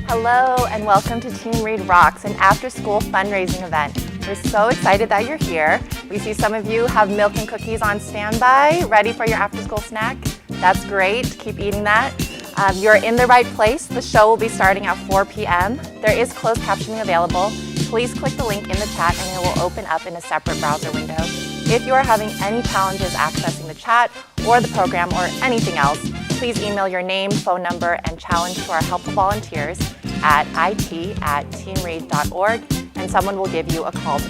Hello and welcome to Team Read Rocks, an after-school fundraising event. We're so excited that you're here. We see some of you have milk and cookies on standby, ready for your after-school snack. That's great, keep eating that. You're in the right place. The show will be starting at 4 p.m. There is closed captioning available. Please click the link in the chat and it will open up in a separate browser window. If you are having any challenges accessing the chat or the program or anything else, please email your name, phone number, and challenge to our helpful volunteers at it@teamread.org, and someone will give you a call to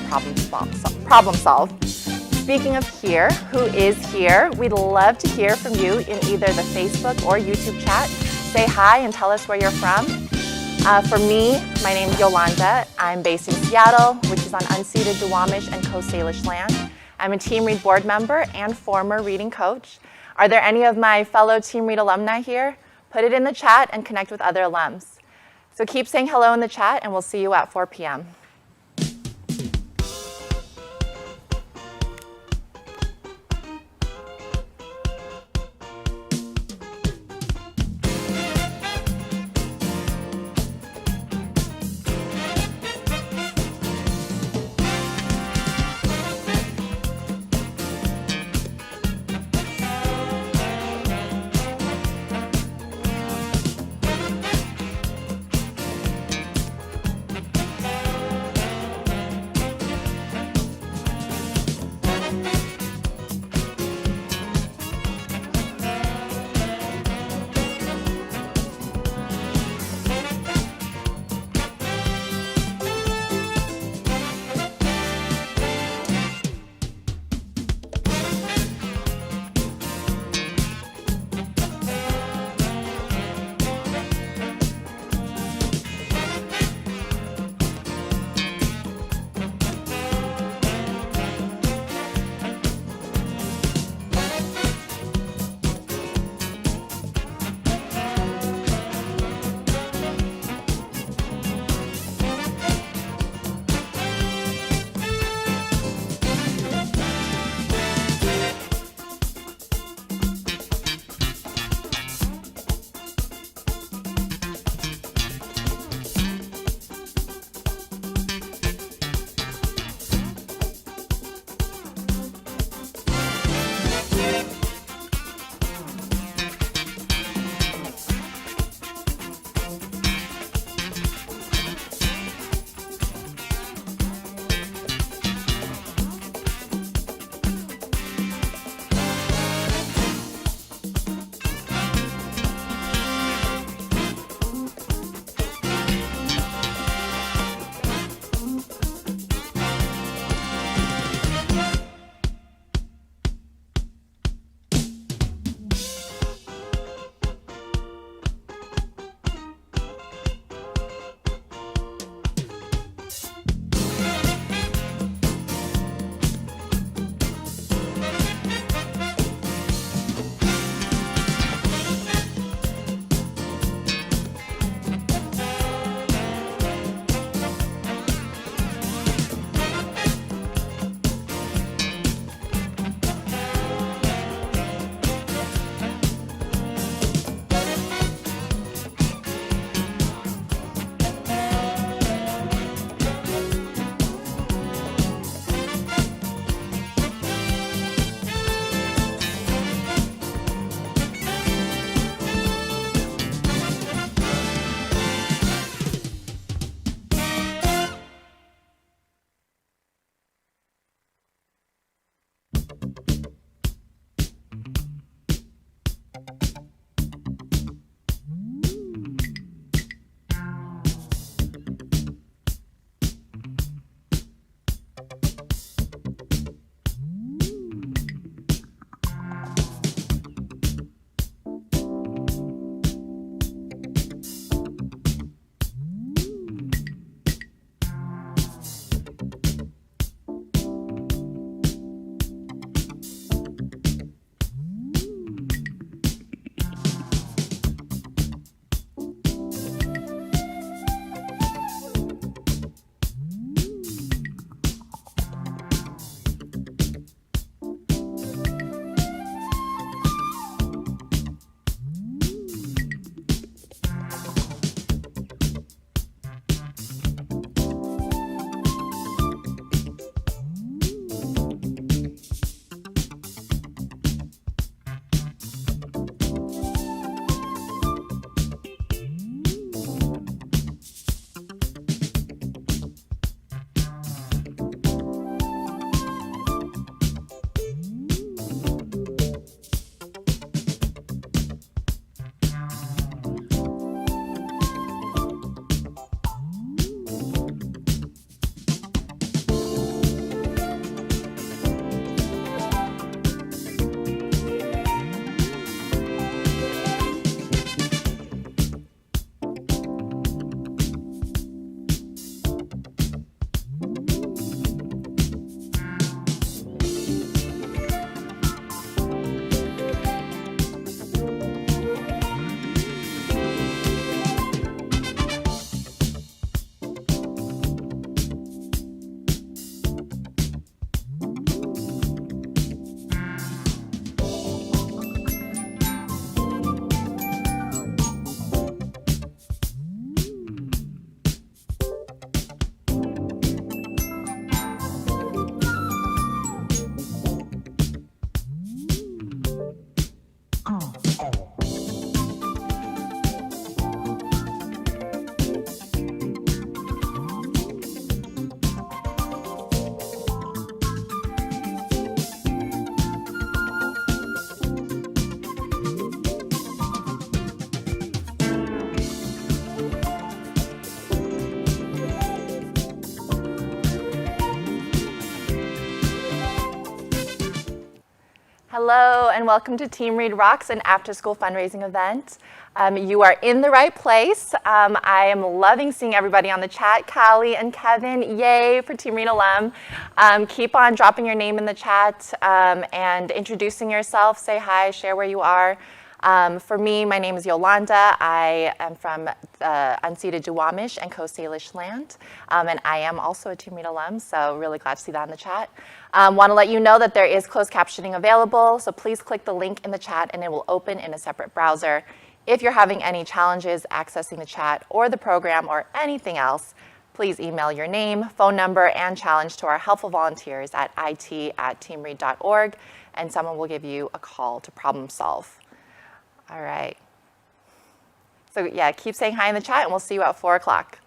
problem solve. Speaking of here, who is here? We'd love to hear from you in either the Facebook or YouTube chat. Say hi and tell us where you're from. For me, my name is Yolanda. I'm based in Seattle, which is on unceded Duwamish and Coast Salish land. I'm a Team Read board member and former reading coach. Are there any of my fellow Team Read alumni here? Put it in the chat and connect with other alums. So keep saying hello in the chat and we'll see you at 4 p.m. Hello, and welcome to Team Read Rocks, an after-school fundraising event. You are in the right place. I am loving seeing everybody on the chat. Callie and Kevin, yay for Team Read alum. Keep on dropping your name in the chat and introducing yourself. Say hi, share where you are. For me, my name is Yolanda. I am from the unceded Duwamish and Coast Salish land, and I am also a Team Read alum, so really glad to see that in the chat. Want to let you know that there is closed captioning available, so please click the link in the chat and it will open in a separate browser. If you're having any challenges accessing the chat or the program or anything else, please email your name, phone number, and challenge to our helpful volunteers at it@teamread.org, and someone will give you a call to problem solve. All right. So yeah, keep saying hi in the chat, and we'll see you at 4 o'clock.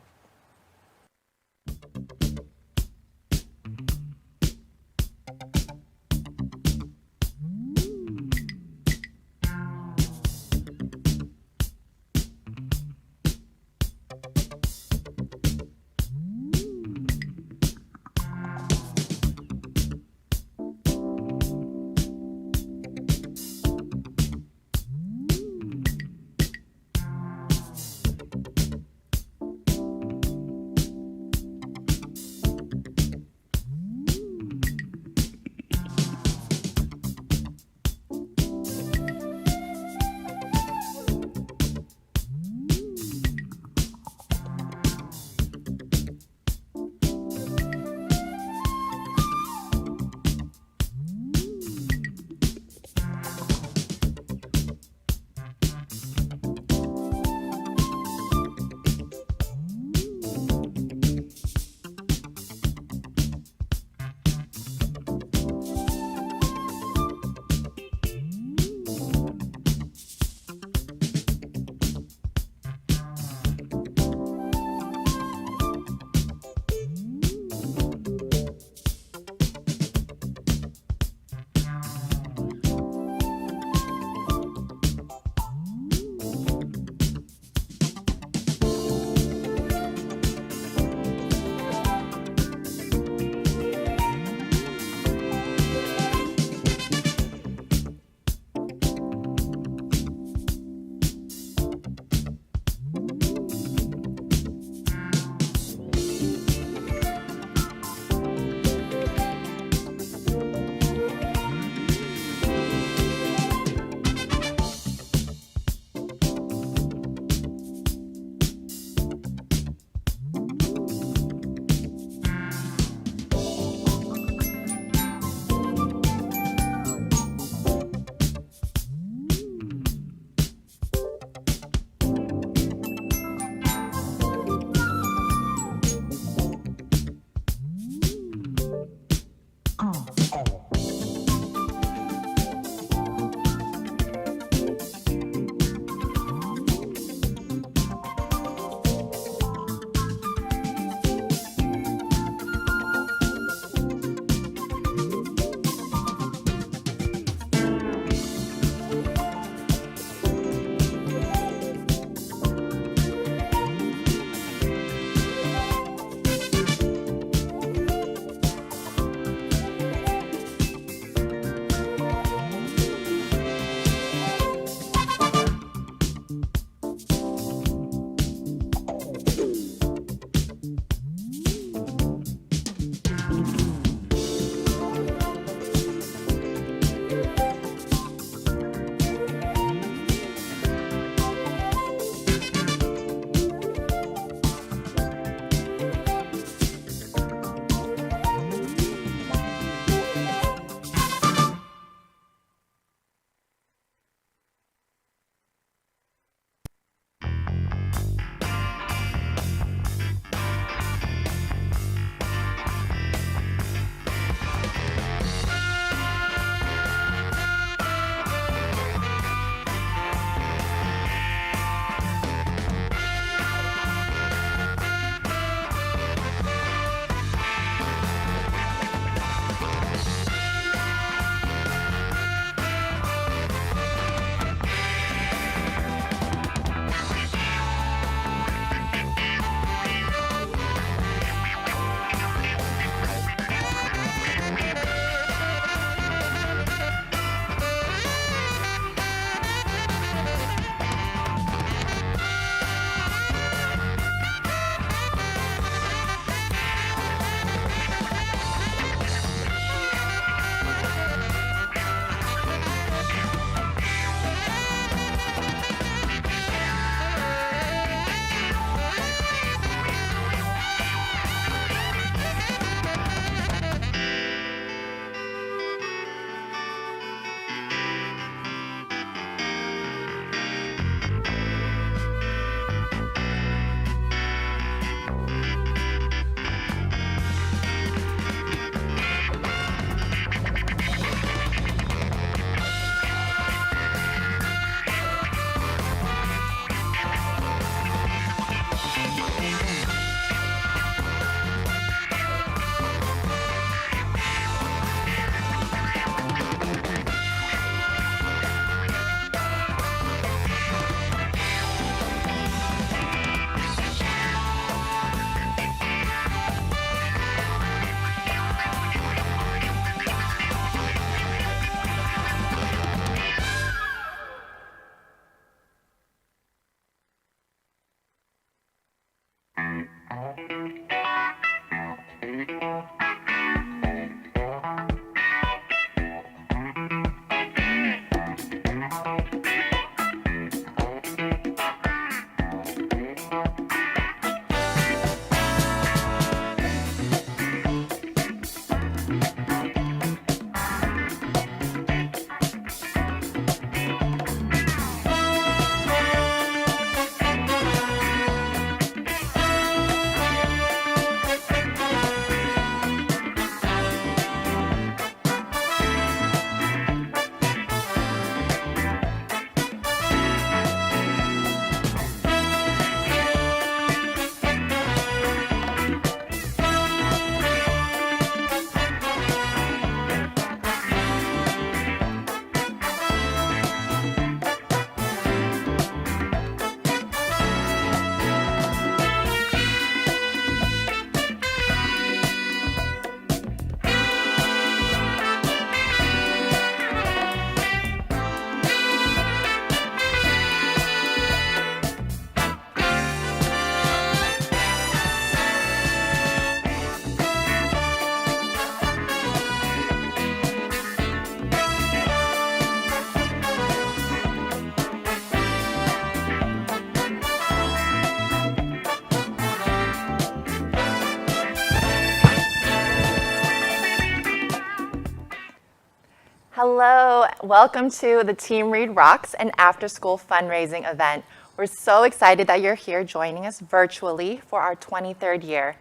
Hello, welcome to the Team Read Rocks, an after-school fundraising event. We're so excited that you're here joining us virtually for our 23rd year.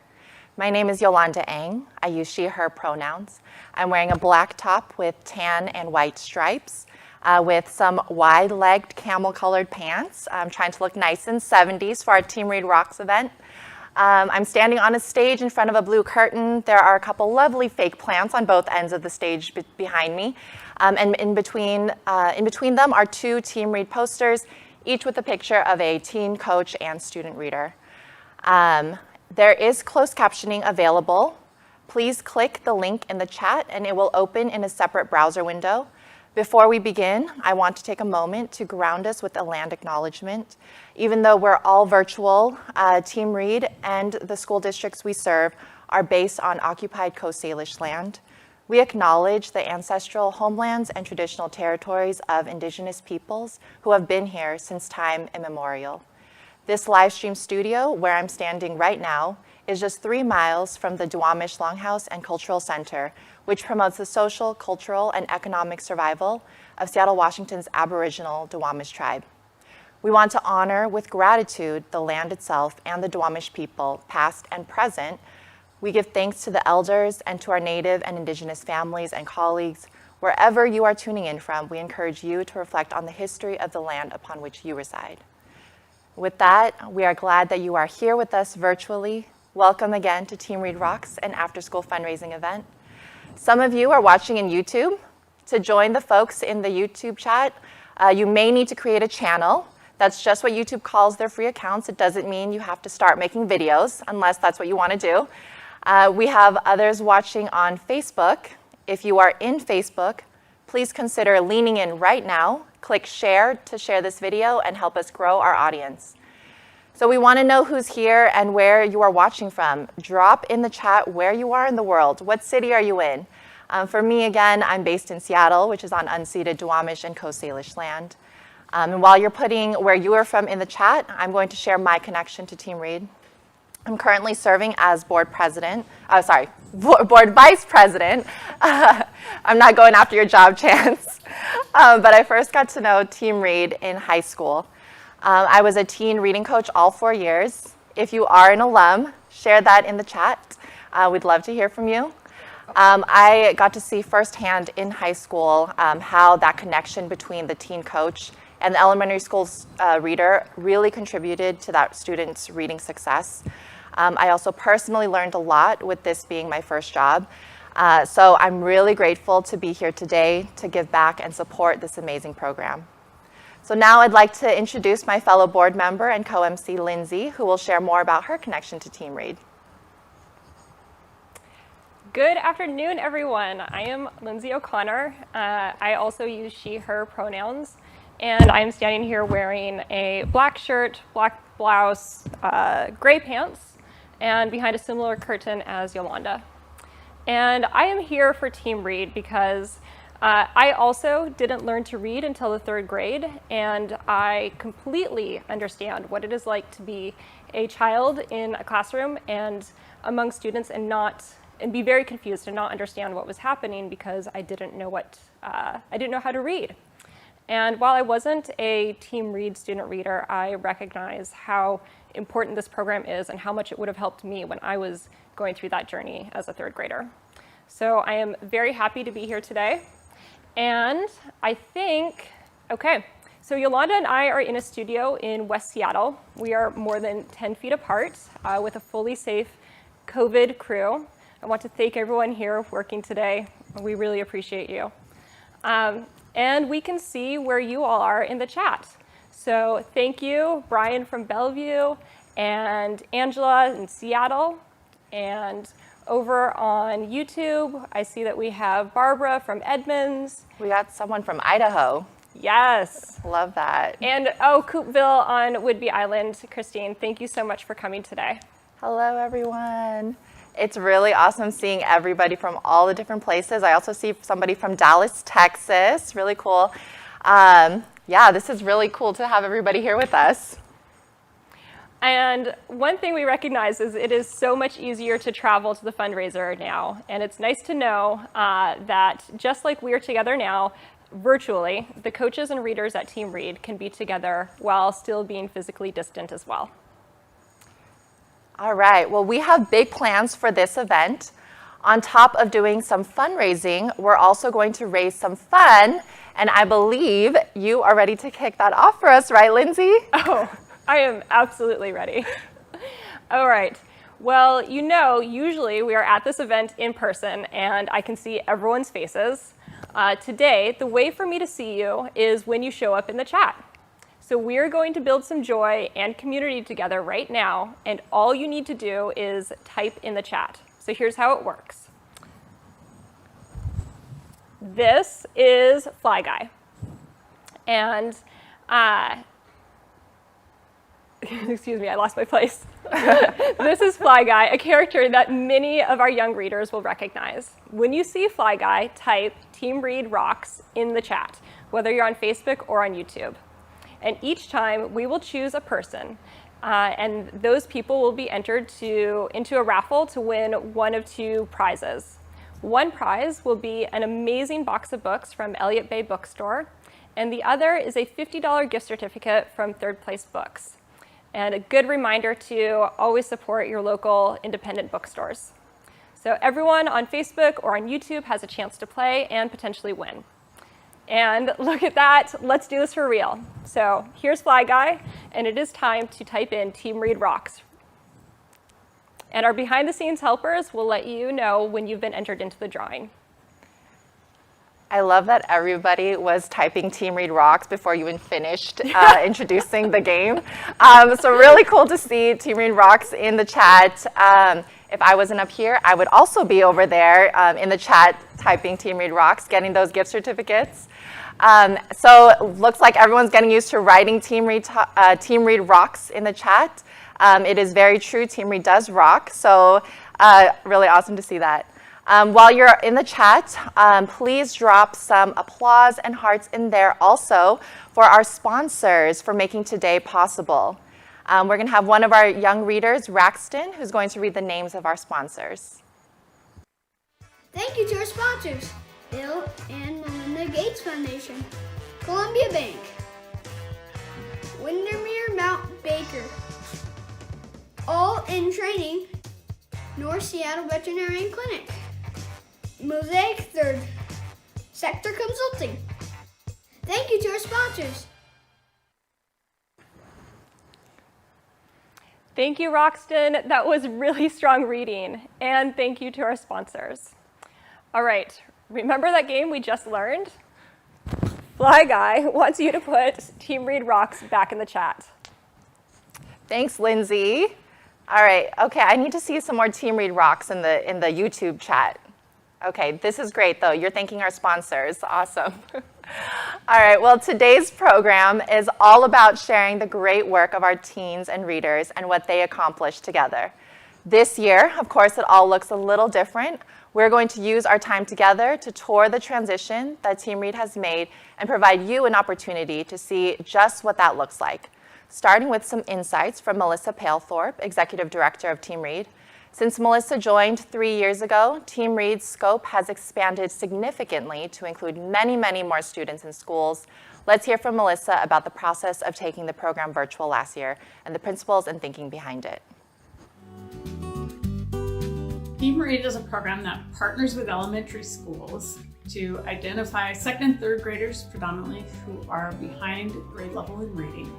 My name is Yolanda Eng. I use she, her pronouns. I'm wearing a black top with tan and white stripes with some wide-legged camel-colored pants. I'm trying to look nice in 70s for our Team Read Rocks event. I'm standing on a stage in front of a blue curtain. There are a couple lovely fake plants on both ends of the stage behind me. And in between them are two Team Read posters, each with a picture of a teen coach and student reader. There is closed captioning available. Please click the link in the chat and it will open in a separate browser window. Before we begin, I want to take a moment to ground us with a land acknowledgement. Even though we're all virtual, Team Read and the school districts we serve are based on occupied Coast Salish land. We acknowledge the ancestral homelands and traditional territories of Indigenous peoples who have been here since time immemorial. This live stream studio, where I'm standing right now, is just 3 miles from the Duwamish Longhouse and Cultural Center, which promotes the social, cultural, and economic survival of Seattle, Washington's Aboriginal Duwamish tribe. We want to honor with gratitude the land itself and the Duwamish people, past and present. We give thanks to the elders and to our Native and Indigenous families and colleagues. Wherever you are tuning in from, we encourage you to reflect on the history of the land upon which you reside. With that, we are glad that you are here with us virtually. Welcome again to Team Read Rocks, an after-school fundraising event. Some of you are watching in YouTube. To join the folks in the YouTube chat, you may need to create a channel. That's just what YouTube calls their free accounts. It doesn't mean you have to start making videos, unless that's what you want to do. We have others watching on Facebook. If you are in Facebook, please consider leaning in right now. Click share to share this video and help us grow our audience. So we want to know who's here and where you are watching from. Drop in the chat where you are in the world. What city are you in? For me, again, I'm based in Seattle, which is on unceded Duwamish and Coast Salish land. And while you're putting where you are from in the chat, I'm going to share my connection to Team Read. I'm currently serving as board vice president. I'm not going after your job, Chance. But I first got to know Team Read in high school. I was a teen reading coach all 4 years. If you are an alum, share that in the chat. We'd love to hear from you. I got to see firsthand in high school how that connection between the teen coach and the elementary school's reader really contributed to that student's reading success. I also personally learned a lot with this being my first job. So I'm really grateful to be here today to give back and support this amazing program. So now I'd like to introduce my fellow board member and co-MC, Lindsay, who will share more about her connection to Team Read. Good afternoon, everyone. I am Lindsay O'Connor. I also use she, her pronouns, and I'm standing here wearing a black shirt, black blouse, gray pants, and behind a similar curtain as Yolanda. And I am here for Team Read because I also didn't learn to read until the 3rd grade, and I completely understand what it is like to be a child in a classroom and among students and be very confused and not understand what was happening because I didn't know how to read. And while I wasn't a Team Read student reader, I recognize how important this program is and how much it would have helped me when I was going through that journey as a 3rd grader. So I am very happy to be here today. And I think, okay, so Yolanda and I are in a studio in West Seattle. We are more than 10 feet apart with a fully safe COVID crew. I want to thank everyone here working today. We really appreciate you. And we can see where you all are in the chat. So thank you, Brian from Bellevue, and Angela in Seattle. And over on YouTube, I see that we have Barbara from Edmonds. We got someone from Idaho. Yes. Love that. And Coopville on Whidbey Island. Christine, thank you so much for coming today. Hello, everyone. It's really awesome seeing everybody from all the different places. I also see somebody from Dallas, Texas. Really cool. Yeah, this is really cool to have everybody here with us. And one thing we recognize is it is so much easier to travel to the fundraiser now. And it's nice to know that just like we're together now, virtually, the coaches and readers at Team Read can be together while still being physically distant as well. All right, well, we have big plans for this event. On top of doing some fundraising, we're also going to raise some fun. And I believe you are ready to kick that off for us, right, Lindsay? Oh, I am absolutely ready. All right. Well, you know, usually we are at this event in person and I can see everyone's faces. Today, the way for me to see you is when you show up in the chat. So we're going to build some joy and community together right now, and all you need to do is type in the chat. So here's how it works. This is Fly Guy. And excuse me, I lost my place. This is Fly Guy, a character that many of our young readers will recognize. When you see Fly Guy, type Team Read Rocks in the chat, whether you're on Facebook or on YouTube. And each time we will choose a person, and those people will be entered into a raffle to win one of two prizes. One prize will be an amazing box of books from Elliott Bay Bookstore, and the other is a $50 gift certificate from Third Place Books. And a good reminder to always support your local independent bookstores. So everyone on Facebook or on YouTube has a chance to play and potentially win. And look at that, let's do this for real. So here's Fly Guy, and it is time to type in Team Read Rocks. And our behind the scenes helpers will let you know when you've been entered into the drawing. I love that everybody was typing Team Read Rocks before you even finished introducing the game. So really cool to see Team Read Rocks in the chat. If I wasn't up here, I would also be over there in the chat typing Team Read Rocks, getting those gift certificates. So looks like everyone's getting used to writing Team Read Rocks in the chat. It is very true, Team Read does rock. So really awesome to see that. While you're in the chat, please drop some applause and hearts in there also for our sponsors for making today possible. We're going to have one of our young readers, Raxton, who's going to read the names of our sponsors. Thank you to our sponsors, Bill and Melinda Gates Foundation, Columbia Bank, Windermere Mount Baker, All in Training, North Seattle Veterinarian Clinic, Mosaic 3rd Sector Consulting. Thank you to our sponsors. Thank you, Roxton. That was really strong reading. And thank you to our sponsors. All right, remember that game we just learned? Fly Guy wants you to put Team Read Rocks back in the chat. Thanks, Lindsay. All right, okay, I need to see some more Team Read Rocks in the YouTube chat. Okay, this is great though. You're thanking our sponsors. Awesome. All right, well, today's program is all about sharing the great work of our teens and readers and what they accomplished together. This year, of course, it all looks a little different. We're going to use our time together to tour the transition that Team Read has made and provide you an opportunity to see just what that looks like. Starting with some insights from Melissa Pailthorp, Executive Director of Team Read. Since Melissa joined 3 years ago, Team Read's scope has expanded significantly to include many, many more students in schools. Let's hear from Melissa about the process of taking the program virtual last year and the principles and thinking behind it. Team Read is a program that partners with elementary schools to identify second and third graders predominantly who are behind grade level in reading.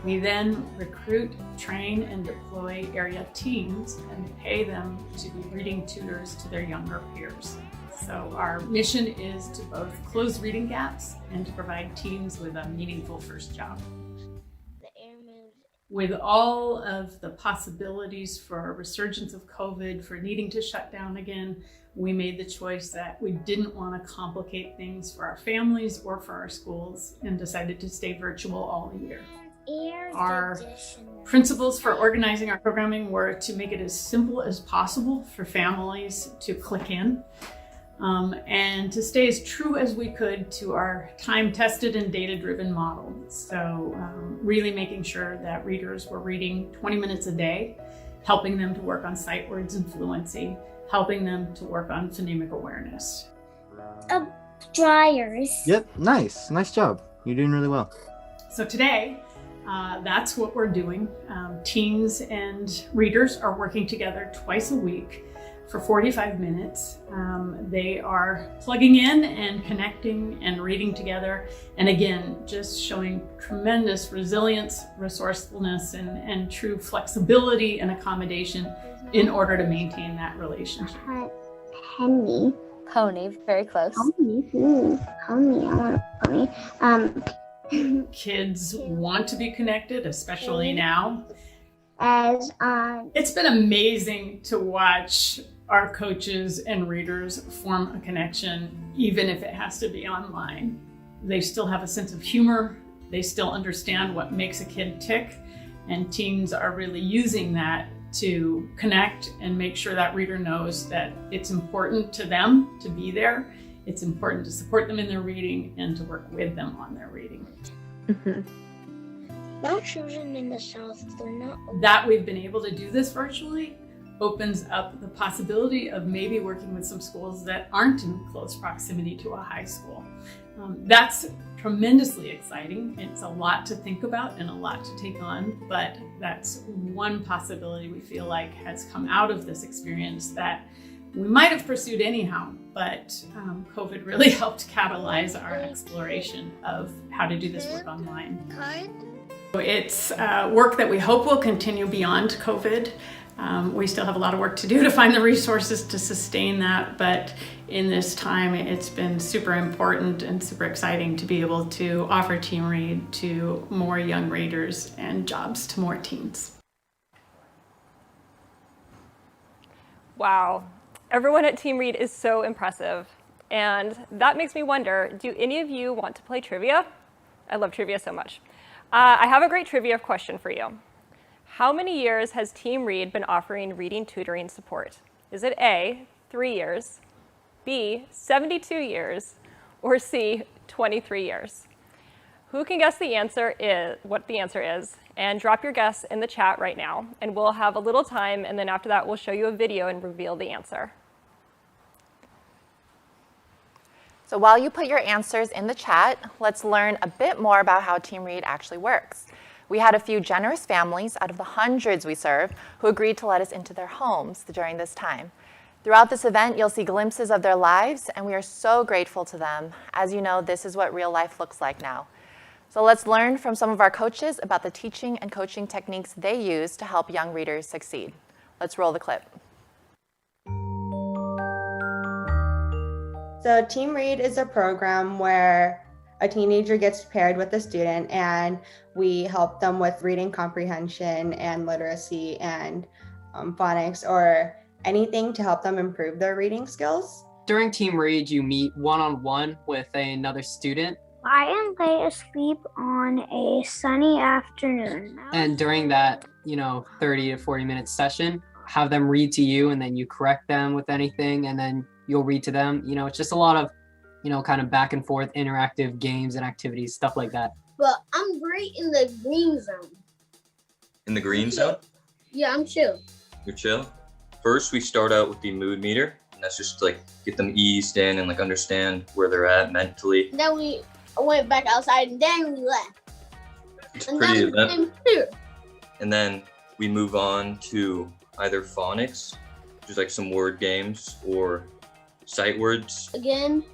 We then recruit, train, and deploy area teams and pay them to be reading tutors to their younger peers. So our mission is to both close reading gaps and to provide teams with a meaningful first job. With all of the possibilities for a resurgence of COVID, for needing to shut down again, we made the choice that we didn't want to complicate things for our families or for our schools and decided to stay virtual all year. Our principles for organizing our programming were to make it as simple as possible for families to click in. and to stay as true as we could to our time-tested and data-driven model. So really making sure that readers were reading 20 minutes a day, helping them to work on sight words and fluency, helping them to work on phonemic awareness. Dryers. Yep, nice job. You're doing really well. So today, that's what we're doing. Teens and readers are working together twice a week for 45 minutes. They are plugging in and connecting and reading together. And again, just showing tremendous resilience, resourcefulness, and true flexibility and accommodation in order to maintain that relationship. Penny. Pony, very close. Pony. I want a pony. Kids want to be connected, especially now. It's been amazing to watch our coaches and readers form a connection, even if it has to be online. They still have a sense of humor. They still understand what makes a kid tick, and teens are really using that to connect and make sure that reader knows that it's important to them to be there. It's important to support them in their reading and to work with them on their reading. not children in the South. They're not. That we've been able to do this virtually opens up the possibility of maybe working with some schools that aren't in close proximity to a high school. That's tremendously exciting. It's a lot to think about and a lot to take on, but that's one possibility we feel like has come out of this experience that we might have pursued anyhow, but COVID really helped catalyze our exploration of how to do this work online. It's work that we hope will continue beyond COVID. We still have a lot of work to do to find the resources to sustain that, but in this time it's been super important and super exciting to be able to offer Team Read to more young readers and jobs to more teens. Wow, everyone at Team Read is so impressive. And that makes me wonder, do any of you want to play trivia? I love trivia so much. I have a great trivia question for you. How many years has Team Read been offering reading tutoring support? Is it A, 3 years, B, 72 years, or C, 23 years? Who can guess what the answer is? And drop your guess in the chat right now, and we'll have a little time, and then after that we'll show you a video and reveal the answer. So while you put your answers in the chat, let's learn a bit more about how Team Read actually works. We had a few generous families out of the hundreds we serve who agreed to let us into their homes during this time. Throughout this event, you'll see glimpses of their lives, and we are so grateful to them. As you know, this is what real life looks like now. So let's learn from some of our coaches about the teaching and coaching techniques they use to help young readers succeed. Let's roll the clip. So Team Read is a program where a teenager gets paired with a student and we help them with reading comprehension and literacy and phonics or anything to help them improve their reading skills. During Team Read, you meet one-on-one with another student. I am lay asleep on a sunny afternoon. And during that, 30 to 40 minute session, have them read to you and then you correct them with anything and then you'll read to them. It's just a lot of, kind of back and forth interactive games and activities, stuff like that. But I'm great in the green zone. In the green zone? Yeah, I'm chill. You're chill? First, we start out with the mood meter. And that's just like get them eased in and like understand where they're at mentally. Then we went back outside and then we left. It's And pretty then we event. came here. And then we move on to either phonics, which is like some word games, or sight words. Again,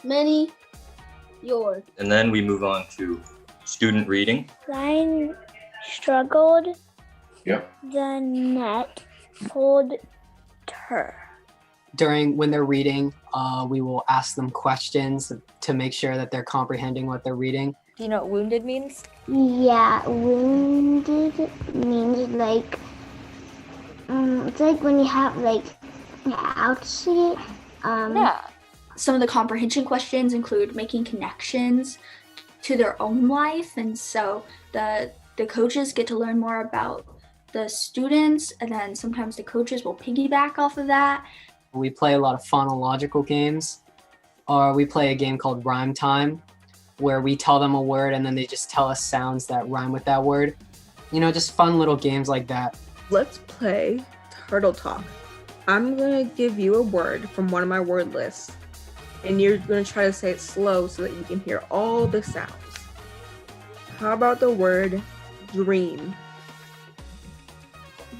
many, your. And then we move on to student reading. Ryan struggled. Yep. The net pulled her. When they're reading, we will ask them questions to make sure that they're comprehending what they're reading. Do you know what wounded means? Yeah, wounded means like, it's like when you have like, outside. Yeah. Some of the comprehension questions include making connections to their own life, and so the coaches get to learn more about the students, and then sometimes the coaches will piggyback off of that We play a lot of phonological games, or we play a game called Rhyme Time, where we tell them a word and then they just tell us sounds that rhyme with that word. You know, just fun little games like that. Let's play Turtle Talk. I'm gonna give you a word from one of my word lists, and you're gonna try to say it slow so that you can hear all the sounds. How about the word dream?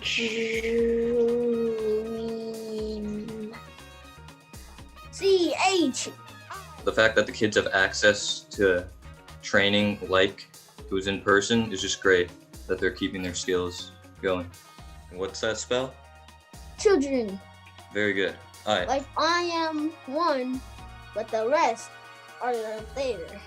Dream. CH. The fact that the kids have access to training like it was in person is just great, that they're keeping their skills going. And what's that spell? Children. Very good. All right. Like I am one, but the rest are there.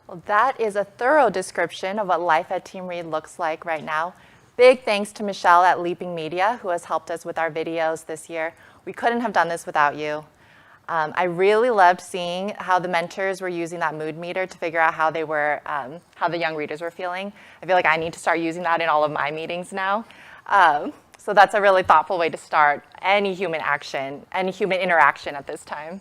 Well, that is a thorough description of what life at Team Read looks like right now. Big thanks to Michelle at Leaping Media, who has helped us with our videos this year. We couldn't have done this without you. I really loved seeing how the mentors were using that mood meter to figure out how they were, how the young readers were feeling. I feel like I need to start using that in all of my meetings now. So that's a really thoughtful way to start any human action, any human interaction at this time.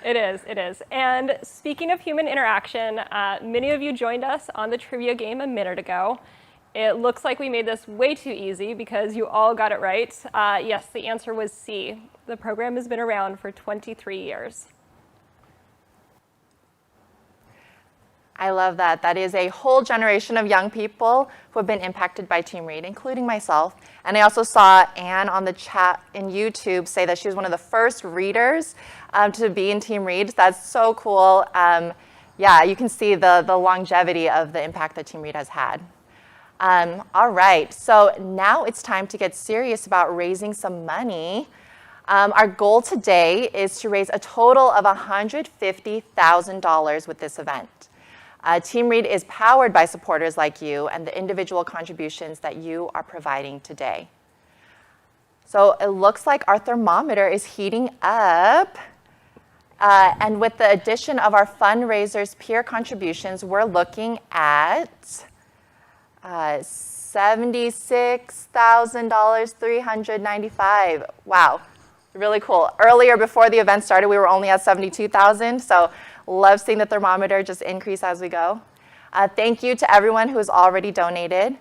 It is, it is. And speaking of human interaction, many of you joined us on the trivia game a minute ago. It looks like we made this way too easy because you all got it right. Yes, the answer was C. The program has been around for 23 years. I love that. That is a whole generation of young people who have been impacted by Team Read, including myself. And I also saw Anne on the chat in YouTube say that she was one of the first readers to be in Team Read. That's so cool. Yeah, you can see the longevity of the impact that Team Read has had. All right, so now it's time to get serious about raising some money. Our goal today is to raise a total of $150,000 with this event. Team Read is powered by supporters like you and the individual contributions that you are providing today. So it looks like our thermometer is heating up. And with the addition of our fundraisers peer contributions, we're looking at $76,000, $395. Wow, really cool. Earlier, before the event started, we were only at $72,000. So love seeing the thermometer just increase as we go. Thank you to everyone who has already donated.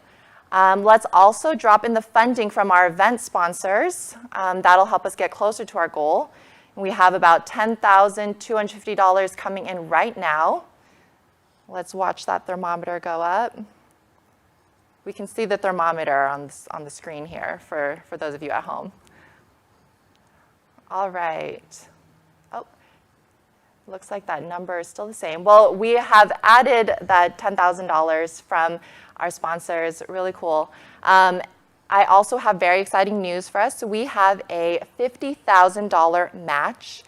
Let's also drop in the funding from our event sponsors. That'll help us get closer to our goal. We have about $10,250 coming in right now. Let's watch that thermometer go up. We can see the thermometer on the screen here for those of you at home. All right. Oh, looks like that number is still the same. Well, we have added that $10,000 from our sponsors. Really cool. I also have very exciting news for us. So we have a $50,000 match.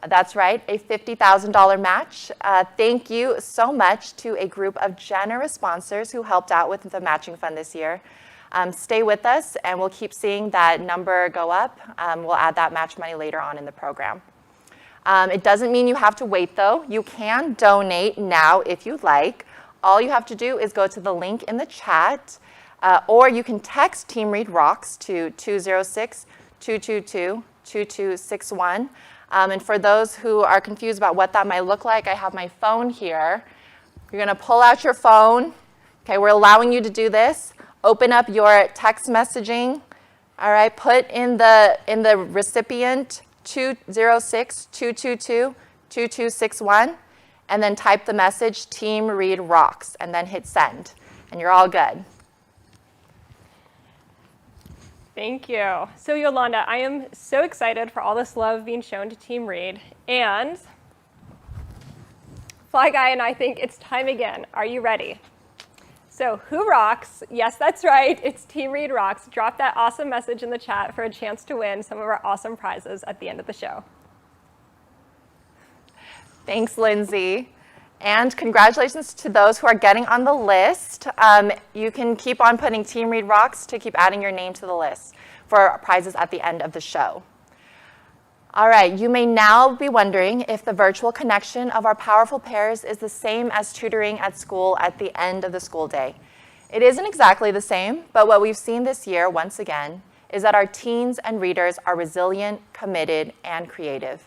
That's right, a $50,000 match. Thank you so much to a group of generous sponsors who helped out with the matching fund this year. Stay with us, and we'll keep seeing that number go up. We'll add that match money later on in the program. It doesn't mean you have to wait, though. You can donate now if you'd like. All you have to do is go to the link in the chat, or you can text Team Read Rocks to 206-222-2261. And for those who are confused about what that might look like, I have my phone here. You're going to pull out your phone. Okay, we're allowing you to do this. Open up your text messaging. All right, put in the recipient 206-222-2261, and then type the message Team Read Rocks, and then hit send, and you're all good. Thank you. So Yolanda, I am so excited for all this love being shown to Team Read. And Fly Guy and I think it's time again. Are you ready? So who rocks? Yes, that's right. It's Team Read Rocks. Drop that awesome message in the chat for a chance to win some of our awesome prizes at the end of the show. Thanks, Lindsay. And congratulations to those who are getting on the list. You can keep on putting Team Read Rocks to keep adding your name to the list for prizes at the end of the show. All right, you may now be wondering if the virtual connection of our powerful pairs is the same as tutoring at school at the end of the school day. It isn't exactly the same, but what we've seen this year, once again, is that our teens and readers are resilient, committed, and creative.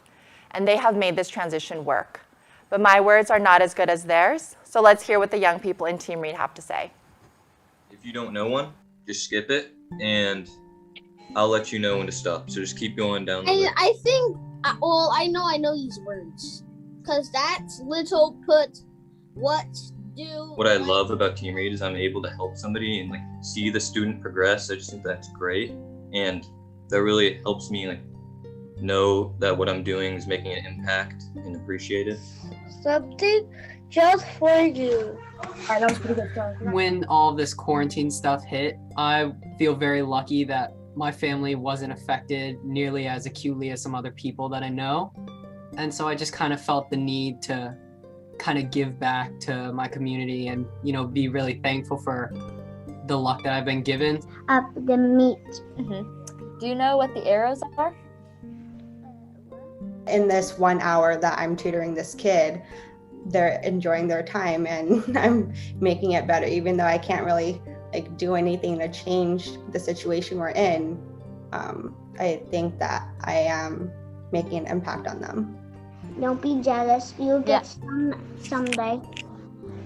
And they have made this transition work. But my words are not as good as theirs, so let's hear what the young people in Team Read have to say. If you don't know one, just skip it, and I'll let you know when to stop. So just keep going down the list. I think, well, I know these words. Because that's little put what do. What I love about Team Read is I'm able to help somebody and like see the student progress. I just think that's great. And that really helps me like know that what I'm doing is making an impact and appreciate it. Something just for you. That was pretty good stuff. When all this quarantine stuff hit, I feel very lucky that my family wasn't affected nearly as acutely as some other people that I know. And so I just kind of felt the need to kind of give back to my community and, you know, be really thankful for the luck that I've been given. Up the meat. Mm-hmm. Do you know what the arrows are? In this 1 hour that I'm tutoring this kid, they're enjoying their time and I'm making it better, even though I can't really like do anything to change the situation we're in. I think that I am making an impact on them. Don't be jealous. You'll get some someday.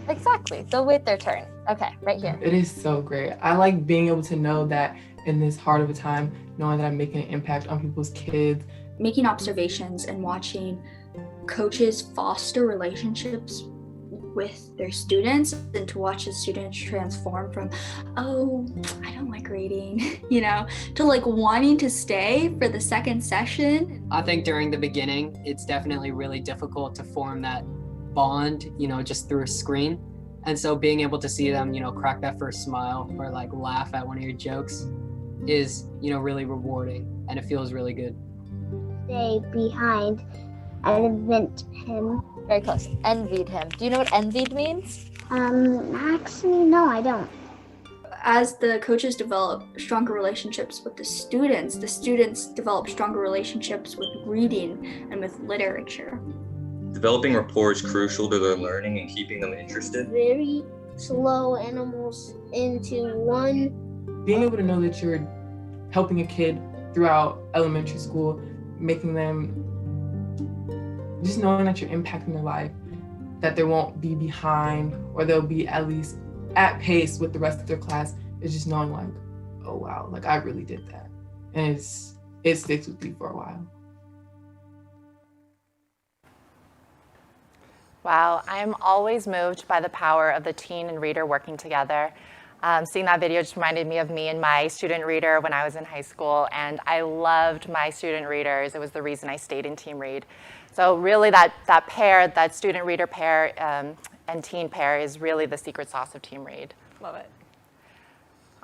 Exactly. They'll wait their turn. Okay, right here. It is so great. I like being able to know that in this hard of a time, knowing that I'm making an impact on people's kids. Making observations and watching coaches foster relationships with their students and to watch the students transform from, oh, I don't like reading, you know, to like wanting to stay for the second session. I think during the beginning, it's definitely really difficult to form that bond, you know, just through a screen. And so being able to see them, you know, crack that first smile or like laugh at one of your jokes is, you know, really rewarding and it feels really good. Stay behind and invent him. Very close. Envied him. Do you know what envied means? Actually, no, I don't. As the coaches develop stronger relationships with the students develop stronger relationships with reading and with literature. Developing rapport is crucial to their learning and keeping them interested. Very slow animals into one. Being able to know that you're helping a kid throughout elementary school, making them, just knowing that you're impacting their life, that they won't be behind or they'll be at least at pace with the rest of their class, is just knowing like, oh wow, like I really did that. And it sticks with me for a while. Wow, I'm always moved by the power of the teen and reader working together. Seeing that video just reminded me of me and my student reader when I was in high school, and I loved my student readers. It was the reason I stayed in Team Read. So really that pair, that student reader pair and teen pair is really the secret sauce of Team Read. Love it.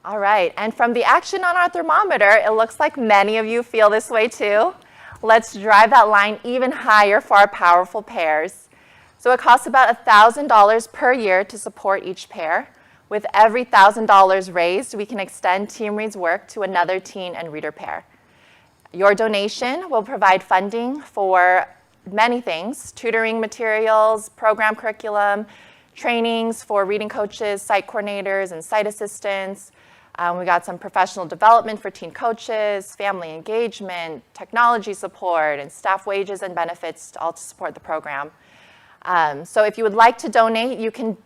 All right, and from the action on our thermometer, it looks like many of you feel this way too. Let's drive that line even higher for our powerful pairs. So it costs about $1,000 per year to support each pair. With every $1,000 raised, we can extend Team Read's work to another teen and reader pair. Your donation will provide funding for many things: tutoring materials, program curriculum, trainings for reading coaches, site coordinators, and site assistants. We got some professional development for teen coaches, family engagement, technology support, and staff wages and benefits, all to support the program. So if you would like to donate, you can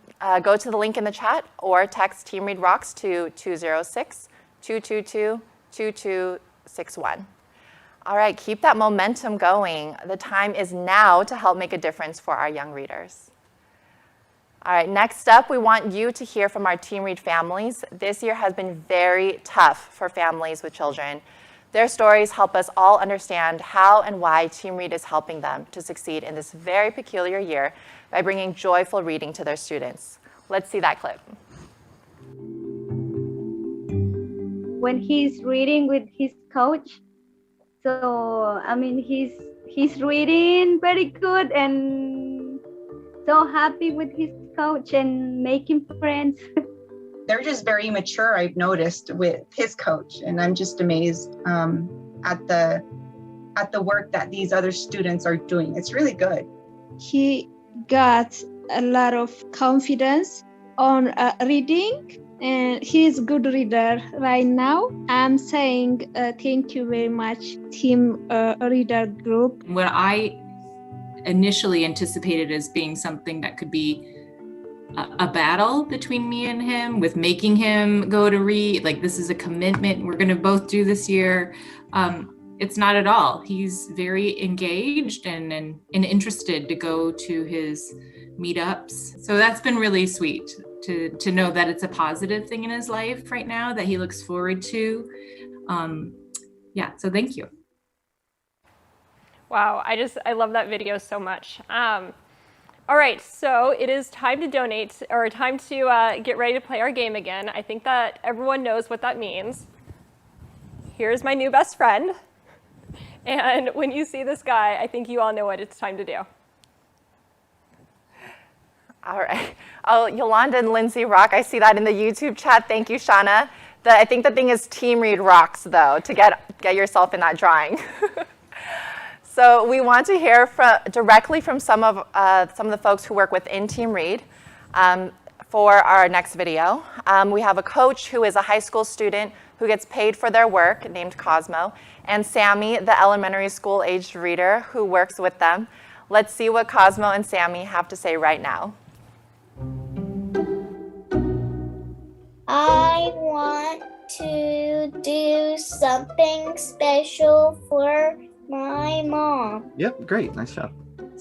go to the link in the chat or text Team Read Rocks to 206-222-2261. All right, keep that momentum going. The time is now to help make a difference for our young readers. All right, next up, we want you to hear from our Team Read families. This year has been very tough for families with children. Their stories help us all understand how and why Team Read is helping them to succeed in this very peculiar year by bringing joyful reading to their students. Let's see that clip. When he's reading with his coach, so I mean he's reading very good and so happy with his coach and making friends. They're just very mature, I've noticed, with his coach, and I'm just amazed at the work that these other students are doing. It's really good. He got a lot of confidence on reading, and he's a good reader. Right now, I'm saying thank you very much, team reader group. What I initially anticipated as being something that could be a battle between me and him with making him go to read, like this is a commitment we're gonna both do this year. It's not at all. He's very engaged and interested to go to his meetups. So that's been really sweet to know that it's a positive thing in his life right now that he looks forward to. Yeah, so thank you. Wow, I love that video so much. All right, so it is time to donate, or time to get ready to play our game again. I think that everyone knows what that means. Here's my new best friend. And when you see this guy, I think you all know what it's time to do. All right. Oh, Yolanda and Lindsay rock. I see that in the YouTube chat. Thank you, Shauna. I think the thing is Team Read rocks, though, to get yourself in that drawing. So we want to hear directly from some of the folks who work within Team Read for our next video. We have a coach who is a high school student who gets paid for their work, named Cosmo, and Sammy, the elementary school-aged reader who works with them. Let's see what Cosmo and Sammy have to say right now. I want to do something special for my mom. Yep, great. Nice job.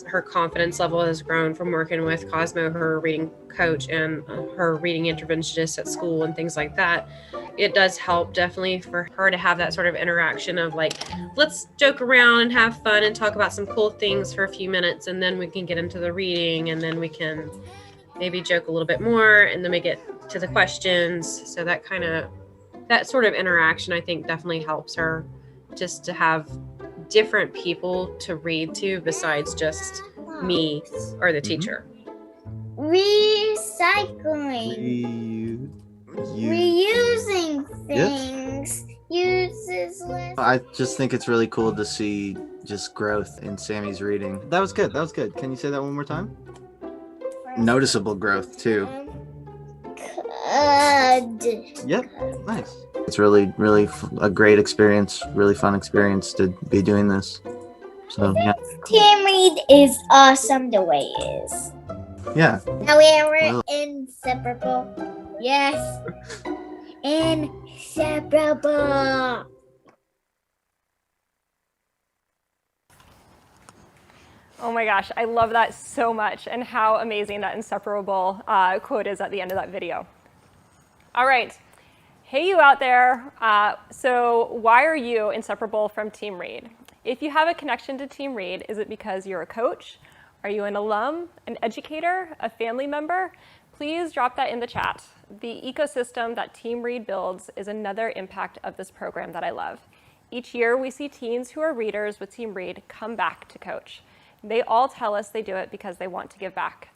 Her confidence level has grown from working with Cosmo, her reading coach, and her reading interventionist at school and things like that. It does help definitely for her to have that sort of interaction of like, let's joke around and have fun and talk about some cool things for a few minutes, and then we can get into the reading, and then we can maybe joke a little bit more, and then we get to the questions. So that sort of interaction, I think, definitely helps her just to have different people to read to besides just me or the teacher. Recycling. Reusing things. Uses less. I just think it's really cool to see just growth in Sammy's reading. That was good. That was good. Can you say that one more time? Noticeable growth, too. Yep. Nice. It's really, really a great experience, really fun experience to be doing this. So, yeah. Team Read is awesome the way it is. Yeah. Now we're inseparable. Yes. Inseparable. Oh my gosh, I love that so much, and how amazing that inseparable quote is at the end of that video. All right. Hey, you out there. So why are you inseparable from Team Read? If you have a connection to Team Read, is it because you're a coach? Are you an alum, an educator, a family member? Please drop that in the chat. The ecosystem that Team Read builds is another impact of this program that I love. Each year, we see teens who are readers with Team Read come back to coach. They all tell us they do it because they want to give back.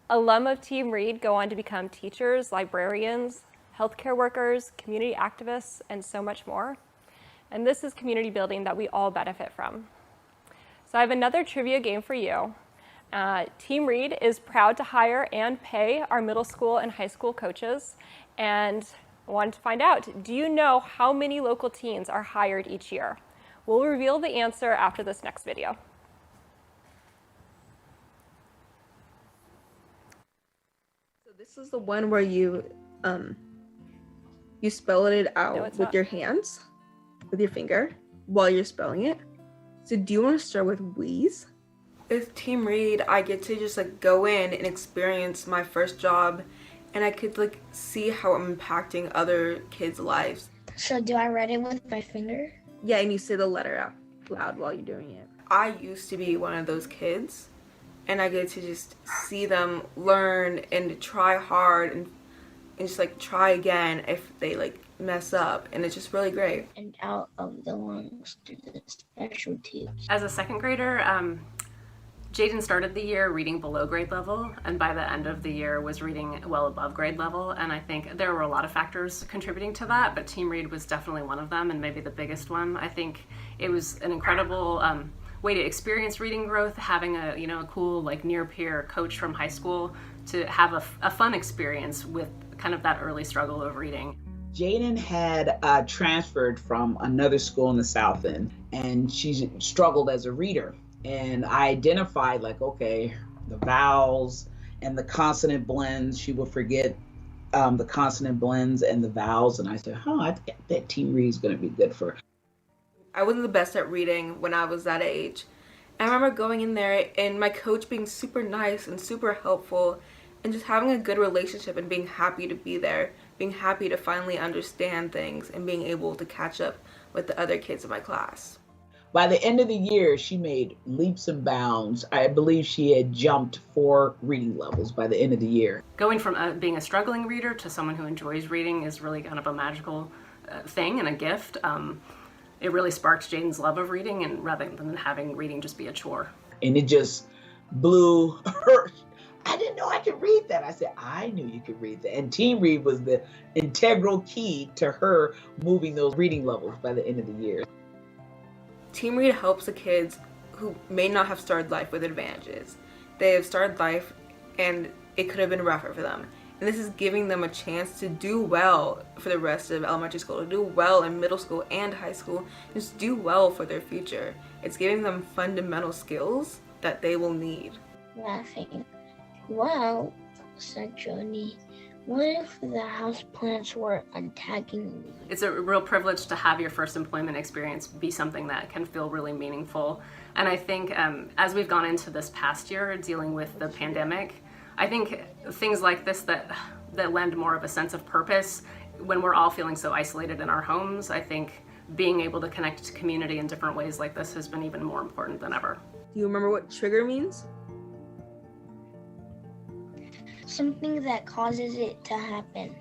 Alum of Team Read go on to become teachers, librarians, healthcare workers, community activists, and so much more. And this is community building that we all benefit from. So I have another trivia game for you. Team Read is proud to hire and pay our middle school and high school coaches. And I wanted to find out, do you know how many local teens are hired each year? We'll reveal the answer after this next video. So this is the one where you spell it out with your hands, with your finger, while you're spelling it. So do you want to start with wheeze? With Team Read, I get to just like go in and experience my first job, and I could like see how I'm impacting other kids' lives. So do I write it with my finger? Yeah, and you say the letter out loud while you're doing it. I used to be one of those kids, and I get to just see them learn and try hard and just like try again if they like mess up, and it's just really great. And out of the lungs to the specialties. As a second grader, Jayden started the year reading below grade level, and by the end of the year was reading well above grade level. And I think there were a lot of factors contributing to that, but Team Read was definitely one of them, and maybe the biggest one. I think it was an incredible way to experience reading growth, having a cool like near peer coach from high school to have a fun experience with kind of that early struggle of reading. Jayden had transferred from another school in the South End, and she struggled as a reader. And I identified, like, okay, the vowels and the consonant blends, she would forget the consonant blends and the vowels. And I said, I think that Team Read is going to be good for her. I wasn't the best at reading when I was that age. I remember going in there and my coach being super nice and super helpful and just having a good relationship and being happy to be there, being happy to finally understand things and being able to catch up with the other kids in my class. By the end of the year, she made leaps and bounds. I believe she had jumped 4 reading levels by the end of the year. Going from being a struggling reader to someone who enjoys reading is really kind of a magical thing and a gift. It really sparked Jayden's love of reading, and rather than having reading just be a chore. And it just blew her. I didn't know I could read that. I said, I knew you could read that. And Team Read was the integral key to her moving those reading levels by the end of the year. Team Read helps the kids who may not have started life with advantages. They have started life and it could have been rougher for them. And this is giving them a chance to do well for the rest of elementary school, to do well in middle school and high school, just do well for their future. It's giving them fundamental skills that they will need. Laughing. Wow, said Joni. What if the houseplants were attacking me? It's a real privilege to have your first employment experience be something that can feel really meaningful. And I think as we've gone into this past year dealing with the pandemic, I think things like this that lend more of a sense of purpose when we're all feeling so isolated in our homes, I think being able to connect to community in different ways like this has been even more important than ever. Do you remember what trigger means? Something that causes it to happen.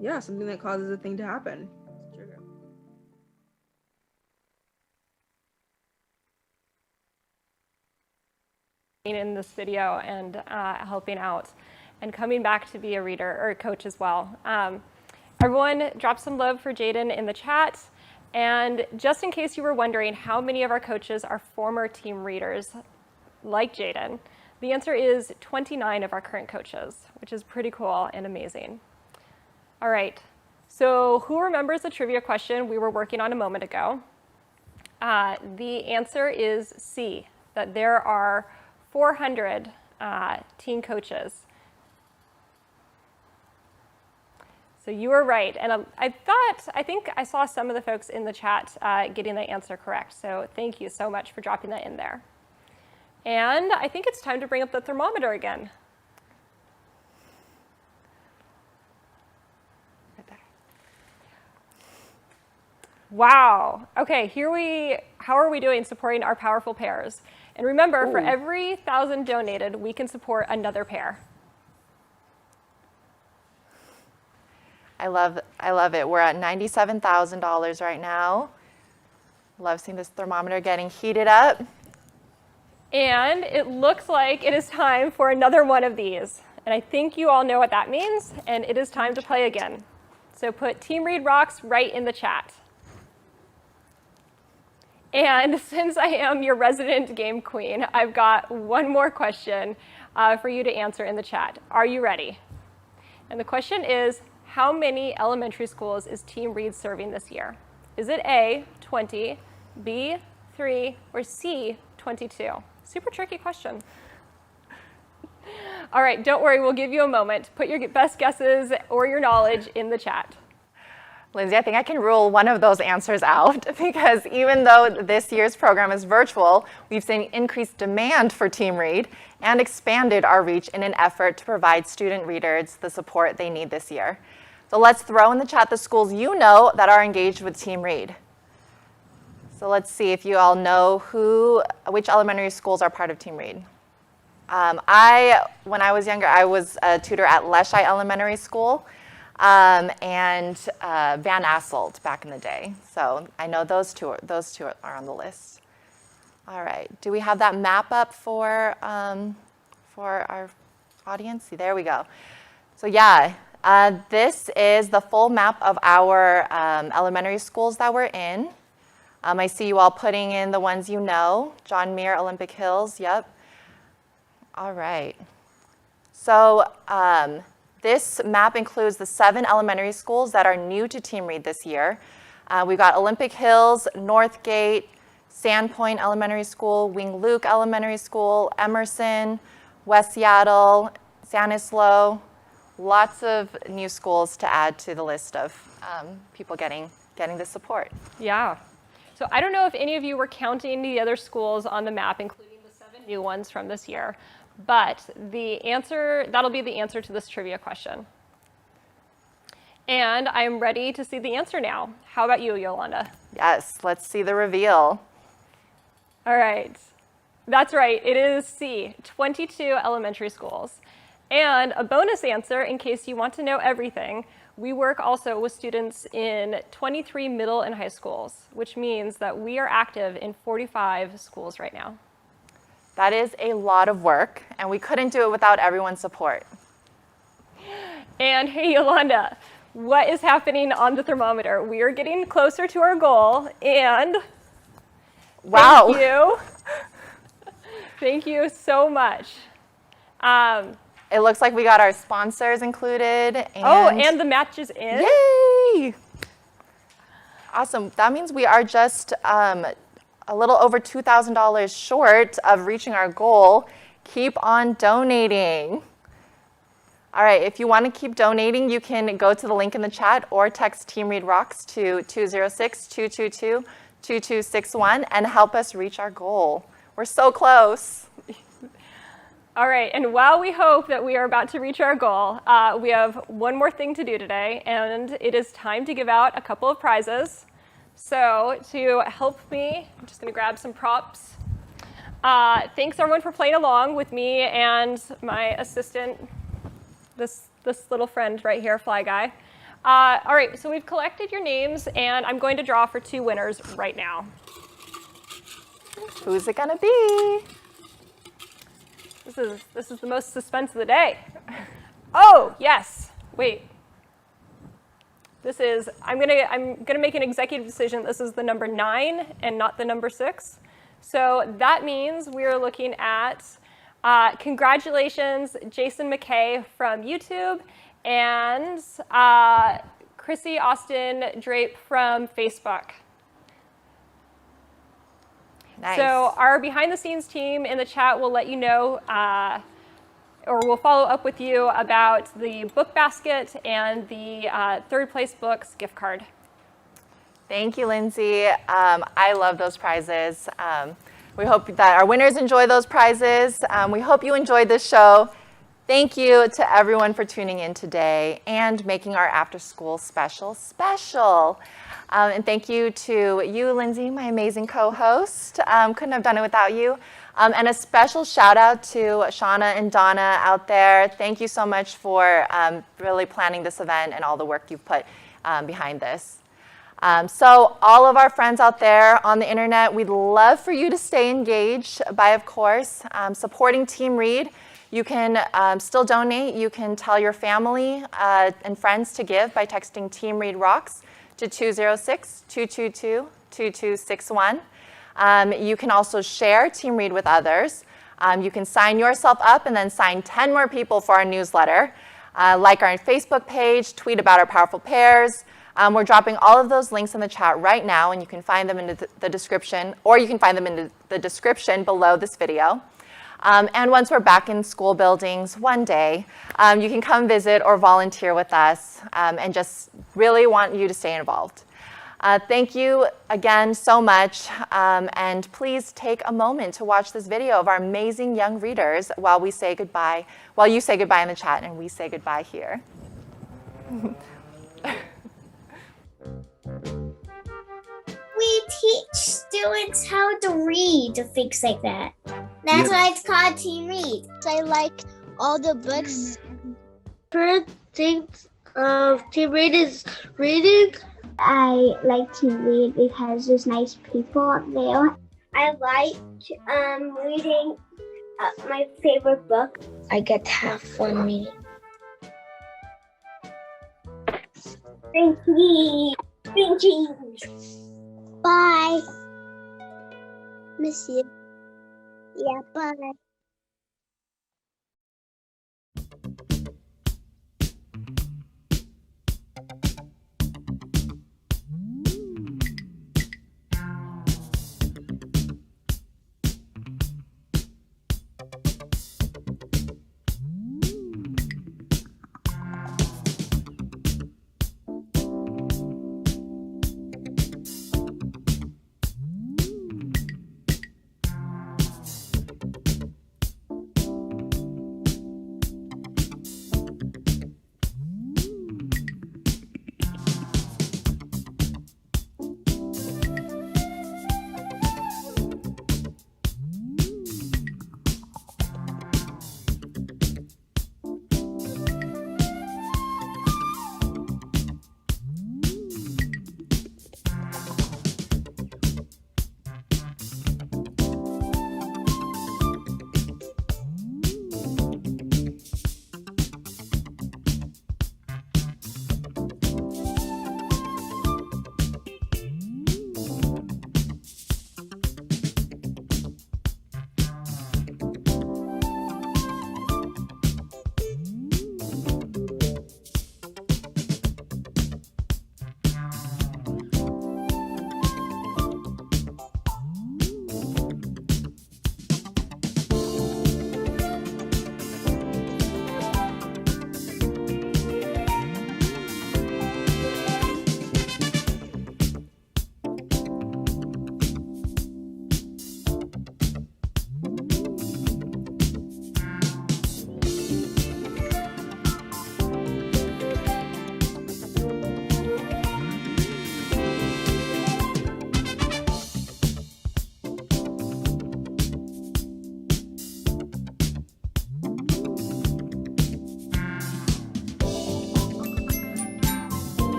Yeah, something that causes a thing to happen. Trigger. In this video and helping out and coming back to be a reader or a coach as well. Everyone drop some love for Jayden in the chat. And just in case you were wondering how many of our coaches are former team readers like Jayden, the answer is 29 of our current coaches, which is pretty cool and amazing. All right, so who remembers the trivia question we were working on a moment ago? The answer is C, that there are 400 teen coaches. So you were right, and I think I saw some of the folks in the chat getting the answer correct, so thank you so much for dropping that in there. And I think it's time to bring up the thermometer again. Right there. Wow. Okay, how are we doing supporting our powerful pairs? And remember, for every 1,000 donated, we can support another pair. I love it. We're at $97,000 right now. Love seeing this thermometer getting heated up. And it looks like it is time for another one of these. And I think you all know what that means, and it is time to play again. So put Team Read Rocks right in the chat. And since I am your resident game queen, I've got one more question for you to answer in the chat. Are you ready? And the question is, how many elementary schools is Team Read serving this year? Is it A, 20, B, 3, or C, 22? Super tricky question. All right, don't worry, we'll give you a moment. Put your best guesses or your knowledge in the chat. Lindsay, I think I can rule one of those answers out because even though this year's program is virtual, we've seen increased demand for Team Read and expanded our reach in an effort to provide student readers the support they need this year. So let's throw in the chat the schools you know that are engaged with Team Read. So let's see if you all know which elementary schools are part of Team Read. When I was younger, I was a tutor at Leshai Elementary School and Van Asselt back in the day. So I know those two are on the list. All right, do we have that map up for our audience? See, there we go. So yeah, this is the full map of our elementary schools that we're in. I see you all putting in the ones you know. John Muir, Olympic Hills, yep. All right. So This map includes the 7 elementary schools that are new to Team Read this year. We've got Olympic Hills, Northgate, Sandpoint Elementary School, Wing Luke Elementary School, Emerson, West Seattle, Stanislaus. Lots of new schools to add to the list of people getting the support. Yeah. So I don't know if any of you were counting the other schools on the map, including the 7 new ones from this year, but that'll be the answer to this trivia question. And I'm ready to see the answer now. How about you, Yolanda? Yes, let's see the reveal. All right. That's right. It is C, 22 elementary schools. And a bonus answer, in case you want to know everything, we work also with students in 23 middle and high schools, which means that we are active in 45 schools right now. That is a lot of work, and we couldn't do it without everyone's support. And hey, Yolanda, what is happening on the thermometer? We are getting closer to our goal, and wow. Thank you. Thank you so much. It looks like we got our sponsors included. And the match is in. Yay! Awesome. That means we are just a little over $2,000 short of reaching our goal. Keep on donating. All right, if you want to keep donating, you can go to the link in the chat or text Team Read Rocks to 206-222-2261 and help us reach our goal. We're so close. All right, and while we hope that we are about to reach our goal, we have one more thing to do today, and it is time to give out a couple of prizes. So to help me, I'm just going to grab some props. Thanks everyone for playing along with me and my assistant, this little friend right here, Fly Guy. All right, so we've collected your names, and I'm going to draw for 2 winners right now. Who's it gonna be? This is the most suspense of the day. Oh, yes. Wait. I'm gonna make an executive decision. This is the number 9 and not the number 6. So that means we are looking at congratulations, Jason McKay from YouTube and Chrissy Austin Drape from Facebook. Nice. So our behind the scenes team in the chat will let you know, or we'll follow up with you about the book basket and the 3rd place books gift card. Thank you, Lindsay. I love those prizes. We hope that our winners enjoy those prizes. We hope you enjoyed this show. Thank you to everyone for tuning in today and making our after school special. And thank you to you, Lindsay, my amazing co-host. Couldn't have done it without you. And a special shout out to Shauna and Donna out there. Thank you so much for really planning this event and all the work you've put behind this. So all of our friends out there on the internet, we'd love for you to stay engaged by, of course, supporting Team Read. You can still donate. You can tell your family and friends to give by texting Team Read Rocks to 206-222-2261. You can also share Team Read with others. You can sign yourself up and then sign 10 more people for our newsletter. Like our Facebook page, tweet about our powerful pairs. We're dropping all of those links in the chat right now, and you can find them in the description, or you can find them in the description below this video. And once we're back in school buildings one day, you can come visit or volunteer with us, and just really want you to stay involved. Thank you again so much, and please take a moment to watch this video of our amazing young readers while you say goodbye in the chat and we say goodbye here. We teach students how to read, things like that. That's why it's called Team Read. I like all the books. First things Team Read is reading. I like Team Read because there's nice people up there. I like reading my favorite book. I get to have fun reading. Thank you. Thank you. Bye. Miss you. Yeah, bye.